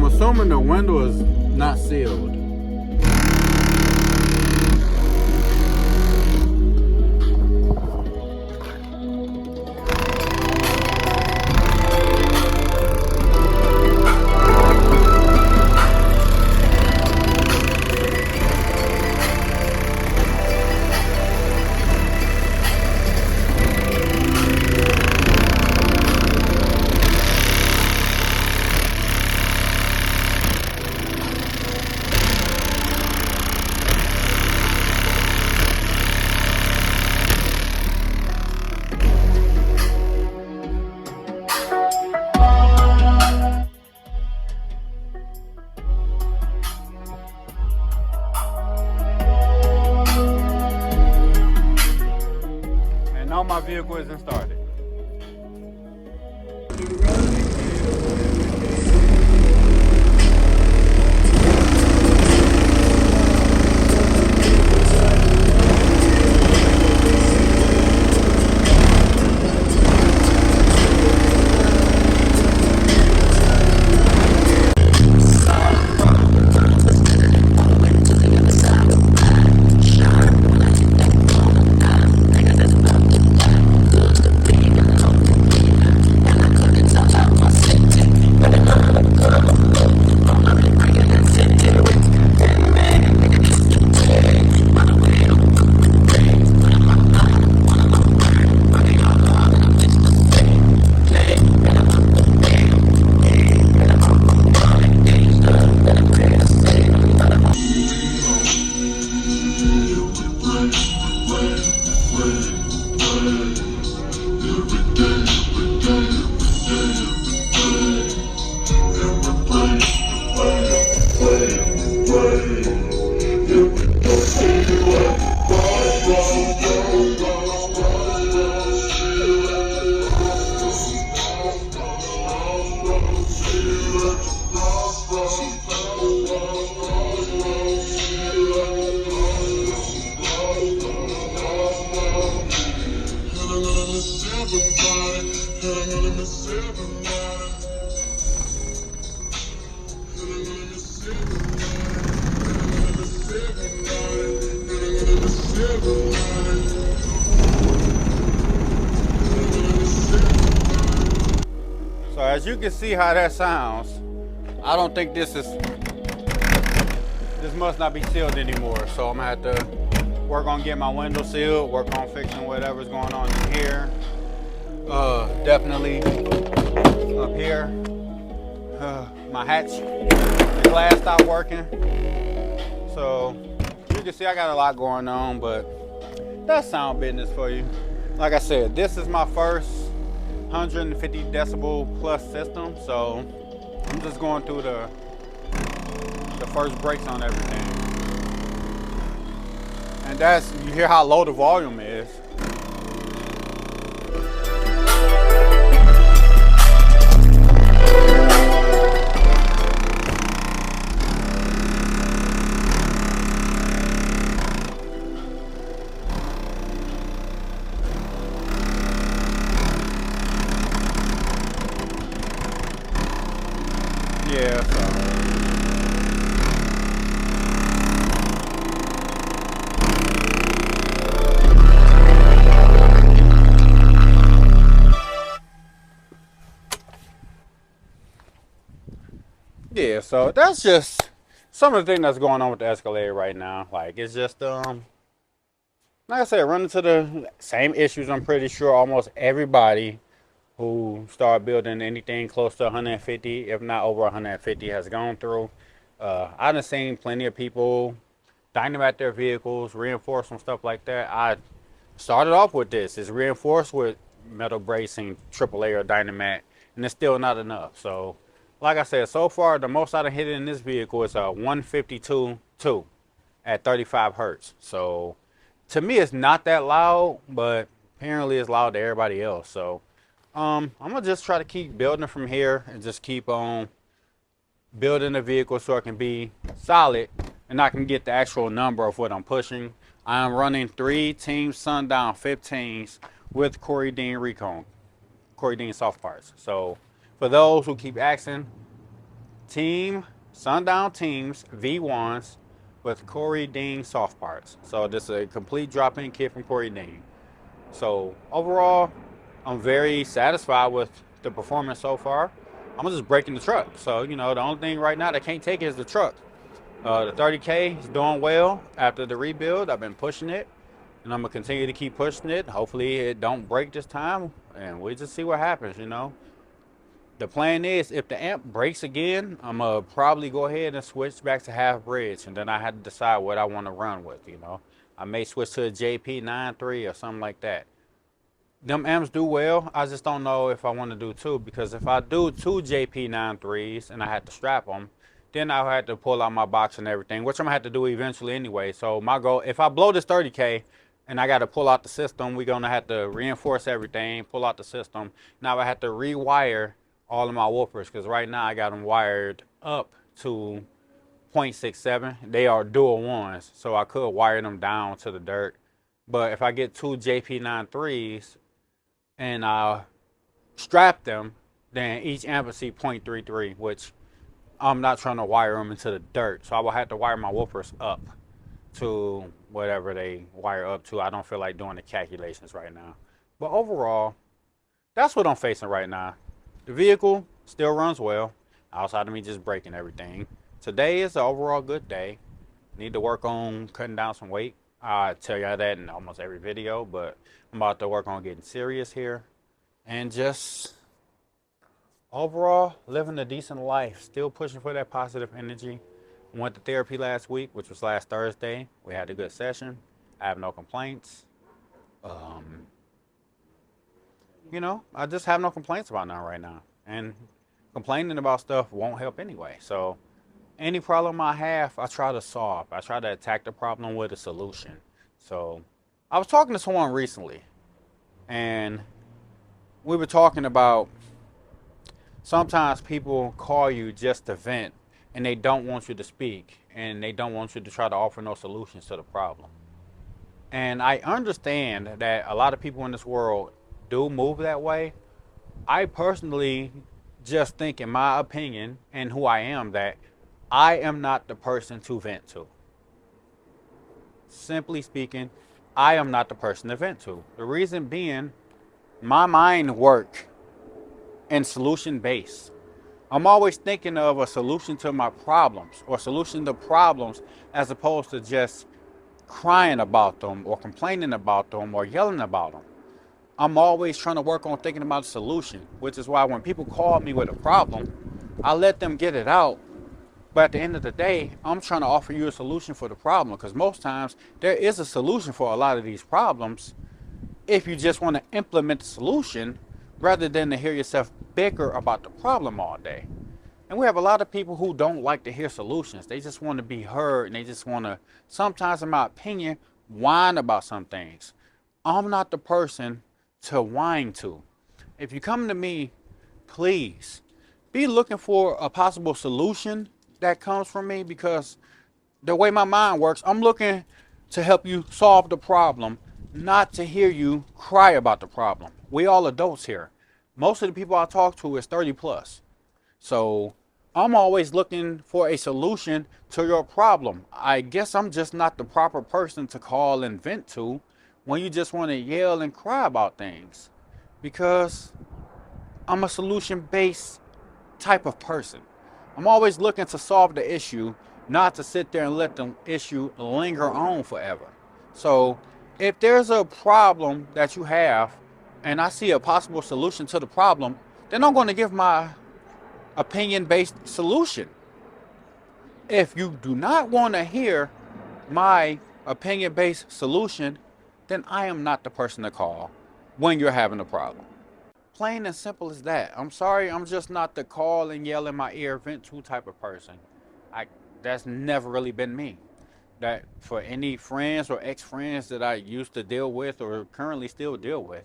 Assuming the window is not sealed. No, my vehicle isn't started. So as you can see how that sounds, I don't think this must not be sealed anymore. So I'm gonna have to work on getting my window sealed, work on fixing whatever's going on in here. Definitely up here, my hatch, the glass stopped working. So you can see I got a lot going on, but that's sound business for you. Like I said, this is my first 150 decibel plus system, so I'm just going through the first breaks on everything. And that's, you hear how low the volume is. Yeah, so that's just some of the things that's going on with the Escalade right now. Like, it's just like I said, running into the same issues. I'm pretty sure almost everybody who started building anything close to 150, if not over 150, has gone through. I done seen plenty of people dynamite their vehicles, reinforce and stuff like that. I started off with this. It's reinforced with metal bracing, AAA or Dynamat, and it's still not enough. So, like I said, so far the most I've hit in this vehicle is a 152.2 at 35 hertz. So, to me, it's not that loud, but apparently it's loud to everybody else. So, I'm gonna just try to keep building from here and just keep on building the vehicle so it can be solid and I can get the actual number of what I'm pushing. I'm running 3 Team Sundown 15s with Corey Dean soft parts. So for those who keep asking, Team Sundown Teams V1s with Corey Dean soft parts. So this is a complete drop-in kit from Corey Dean. So overall, I'm very satisfied with the performance so far. I'm just breaking the truck. So, you know, the only thing right now that can't take it is the truck. The 30K is doing well after the rebuild. I've been pushing it, and I'm gonna continue to keep pushing it. Hopefully it don't break this time, and we just see what happens, you know. The plan is if the amp breaks again, I'm gonna probably go ahead and switch back to half bridge, and then I have to decide what I want to run with, you know. I may switch to a JP93 or something like that. Them amps do well. I just don't know if I want to do 2, because if I do 2 JP93s and I had to strap them, then I'll have to pull out my box and everything, which I'm gonna have to do eventually anyway. So my goal, if I blow this 30K and I got to pull out the system, we're gonna have to reinforce everything, pull out the system. Now I have to rewire all of my woofers, because right now I got them wired up to 0.67. They are dual ones, so I could wire them down to the dirt. But if I get 2 JP93s and I strap them, then each amp will see 0.33, which I'm not trying to wire them into the dirt. So I will have to wire my woofers up to whatever they wire up to. I don't feel like doing the calculations right now. But overall, that's what I'm facing right now. The vehicle still runs well, outside of me just breaking everything. Today is an overall good day. Need to work on cutting down some weight. I tell y'all that in almost every video, but I'm about to work on getting serious here. And just overall, living a decent life. Still pushing for that positive energy. Went to therapy last week, which was last Thursday. We had a good session. I have no complaints. You know, I just have no complaints about now right now. And complaining about stuff won't help anyway. So any problem I have, I try to solve. I try to attack the problem with a solution. So I was talking to someone recently, and we were talking about sometimes people call you just to vent, and they don't want you to speak, and they don't want you to try to offer no solutions to the problem. And I understand that a lot of people in this world do move that way. I personally just think, in my opinion and who I am, that I am not the person to vent to. Simply speaking, I am not the person to vent to. The reason being, my mind work in solution based. I'm always thinking of a solution to my problems, or solution to problems, as opposed to just crying about them or complaining about them or yelling about them. I'm always trying to work on thinking about a solution, which is why when people call me with a problem, I let them get it out. But at the end of the day, I'm trying to offer you a solution for the problem, because most times there is a solution for a lot of these problems if you just want to implement the solution rather than to hear yourself bicker about the problem all day. And we have a lot of people who don't like to hear solutions. They just want to be heard, and they just want to, sometimes in my opinion, whine about some things. I'm not the person to whine to. If you come to me, please be looking for a possible solution that comes from me, because the way my mind works, I'm looking to help you solve the problem, not to hear you cry about the problem. We all adults here. Most of the people I talk to is 30 plus. So I'm always looking for a solution to your problem. I guess I'm just not the proper person to call and vent to when you just want to yell and cry about things, because I'm a solution-based type of person. I'm always looking to solve the issue, not to sit there and let the issue linger on forever. So if there's a problem that you have and I see a possible solution to the problem, then I'm going to give my opinion-based solution. If you do not want to hear my opinion-based solution, then I am not the person to call. when you're having a problem. Plain and simple as that. I'm sorry, I'm just not the call and yell in my ear, vent to type of person. I That's never really been me. That for any friends or ex-friends that I used to deal with or currently still deal with,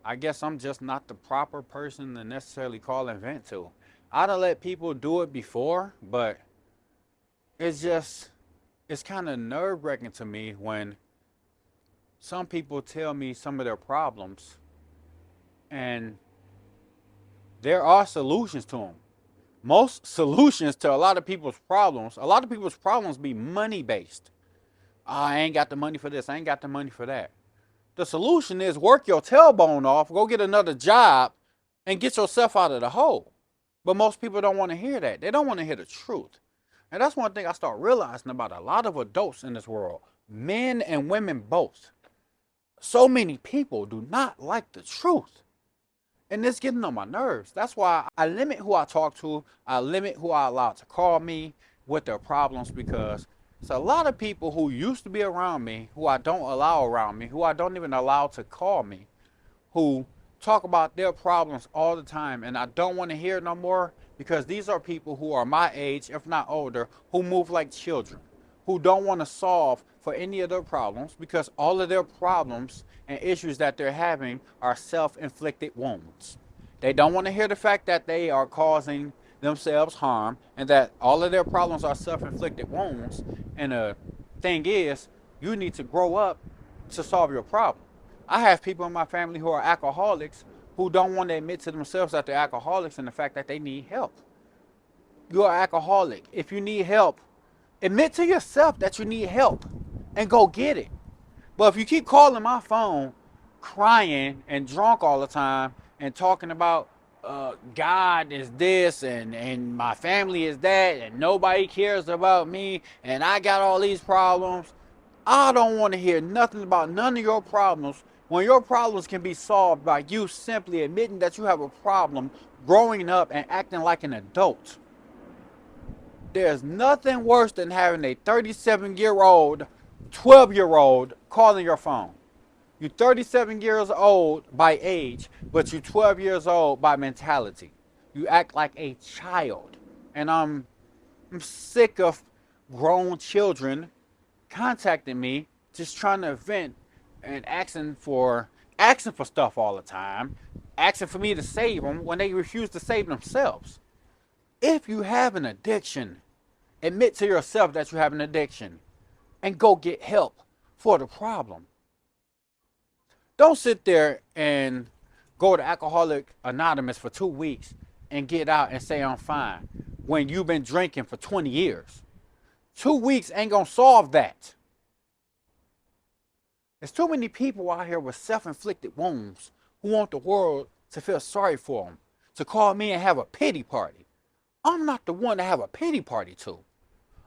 I guess I'm just not the proper person to necessarily call and vent to. I'd have let people do it before, but it's just it's kind of nerve-wracking to me when some people tell me some of their problems and there are solutions to them. Most solutions to a lot of people's problems be money based. Oh, I ain't got the money for this, I ain't got the money for that. The solution is work your tailbone off, go get another job, and get yourself out of the hole. But most people don't want to hear that. They don't want to hear the truth. And that's one thing I start realizing about a lot of adults in this world, men and women both. So many people do not like the truth. And it's getting on my nerves. That's why I limit who I talk to. I limit who I allow to call me with their problems, because it's a lot of people who used to be around me, who I don't allow around me, who I don't even allow to call me, who talk about their problems all the time, and I don't want to hear it no more, because these are people who are my age, if not older, who move like children, who don't want to solve for any of their problems, because all of their problems and issues that they're having are self-inflicted wounds. They don't want to hear the fact that they are causing themselves harm and that all of their problems are self-inflicted wounds. And the thing is, you need to grow up to solve your problem. I have people in my family who are alcoholics who don't want to admit to themselves that they're alcoholics and the fact that they need help. You're an alcoholic. If you need help, admit to yourself that you need help and go get it. But if you keep calling my phone, crying and drunk all the time and talking about God is this and my family is that and nobody cares about me and I got all these problems, I don't want to hear nothing about none of your problems when your problems can be solved by you simply admitting that you have a problem, growing up and acting like an adult. There's nothing worse than having a 37-year-old, 12-year-old calling your phone. You're 37 years old by age, but you're 12 years old by mentality. You act like a child. And I'm sick of grown children contacting me just trying to vent and asking for stuff all the time, asking for me to save them when they refuse to save themselves. If you have an addiction, admit to yourself that you have an addiction and go get help for the problem. Don't sit there and go to Alcoholic Anonymous for 2 weeks and get out and say I'm fine when you've been drinking for 20 years. 2 weeks ain't gonna solve that. There's too many people out here with self-inflicted wounds who want the world to feel sorry for them, to call me and have a pity party. I'm not the one to have a pity party to.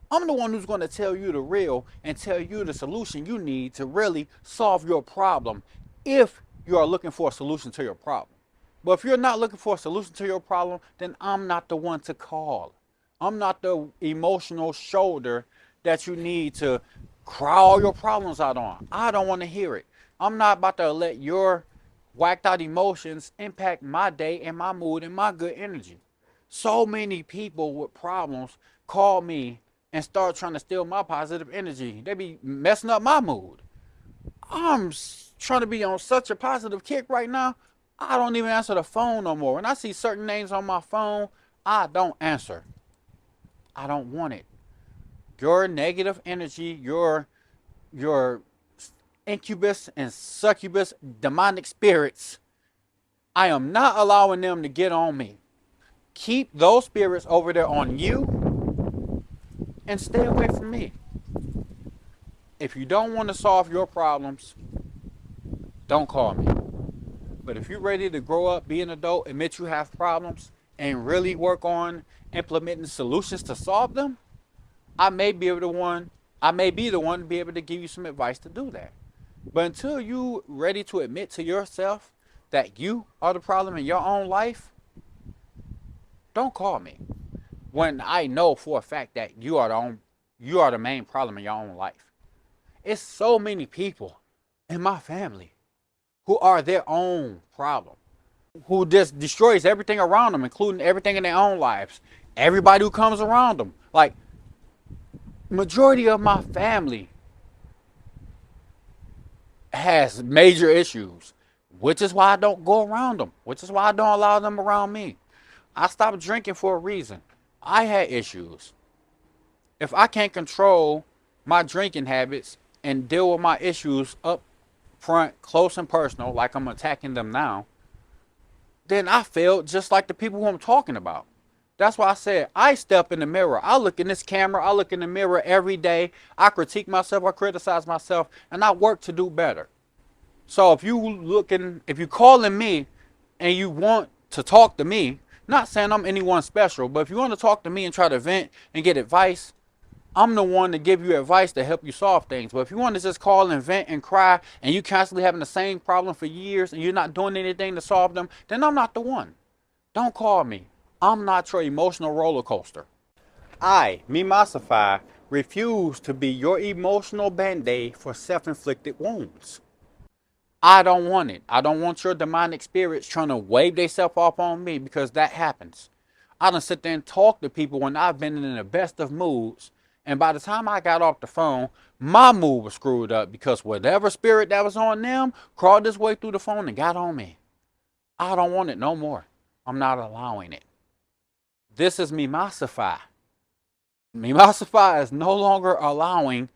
I'm the one who's going to tell you the real and tell you the solution you need to really solve your problem if you are looking for a solution to your problem. But if you're not looking for a solution to your problem, then I'm not the one to call. I'm not the emotional shoulder that you need to cry all your problems out on. I don't want to hear it. I'm not about to let your whacked out emotions impact my day and my mood and my good energy. So many people with problems call me and start trying to steal my positive energy. They be messing up my mood. I'm trying to be on such a positive kick right now, I don't even answer the phone no more. When I see certain names on my phone, I don't answer. I don't want it. Your negative energy, your incubus and succubus demonic spirits, I am not allowing them to get on me. Keep those spirits over there on you and stay away from me. If you don't want to solve your problems, don't call me. But if you're ready to grow up, be an adult, admit you have problems, and really work on implementing solutions to solve them, I may be the one to be able to give you some advice to do that. But until you ready to admit to yourself that you are the problem in your own life, don't call me. When I know for a fact that you are the main problem in your own life. It's so many people in my family who are their own problem, who just destroys everything around them, including everything in their own lives. Everybody who comes around them. Like, majority of my family has major issues, which is why I don't go around them, which is why I don't allow them around me. I stopped drinking for a reason. I had issues. If I can't control my drinking habits and deal with my issues up front, close and personal, like I'm attacking them now, then I failed just like the people who I'm talking about. That's why I said I step in the mirror. I look in this camera. I look in the mirror every day. I critique myself. I criticize myself, and I work to do better. So if you calling me, and you want to talk to me, not saying I'm anyone special, but if you want to talk to me and try to vent and get advice, I'm the one to give you advice to help you solve things. But if you want to just call and vent and cry, and you constantly having the same problem for years, and you're not doing anything to solve them, then I'm not the one. Don't call me. I'm not your emotional roller coaster. I, me Masify, refuse to be your emotional band-aid for self-inflicted wounds. I don't want it. I don't want your demonic spirits trying to wave themselves off on me, because that happens. I done sit there and talk to people when I've been in the best of moods, and by the time I got off the phone, my mood was screwed up because whatever spirit that was on them crawled its way through the phone and got on me. I don't want it no more. I'm not allowing it. This is Mimosify. Mimosify is no longer allowing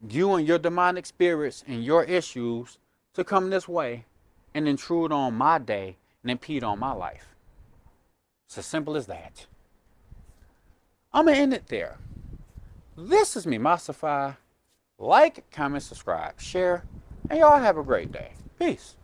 you and your demonic spirits and your issues to come this way and intrude on my day and impede on my life. It's as simple as that. I'm going to end it there. This is Mimosify. Like, comment, subscribe, share, and y'all have a great day. Peace.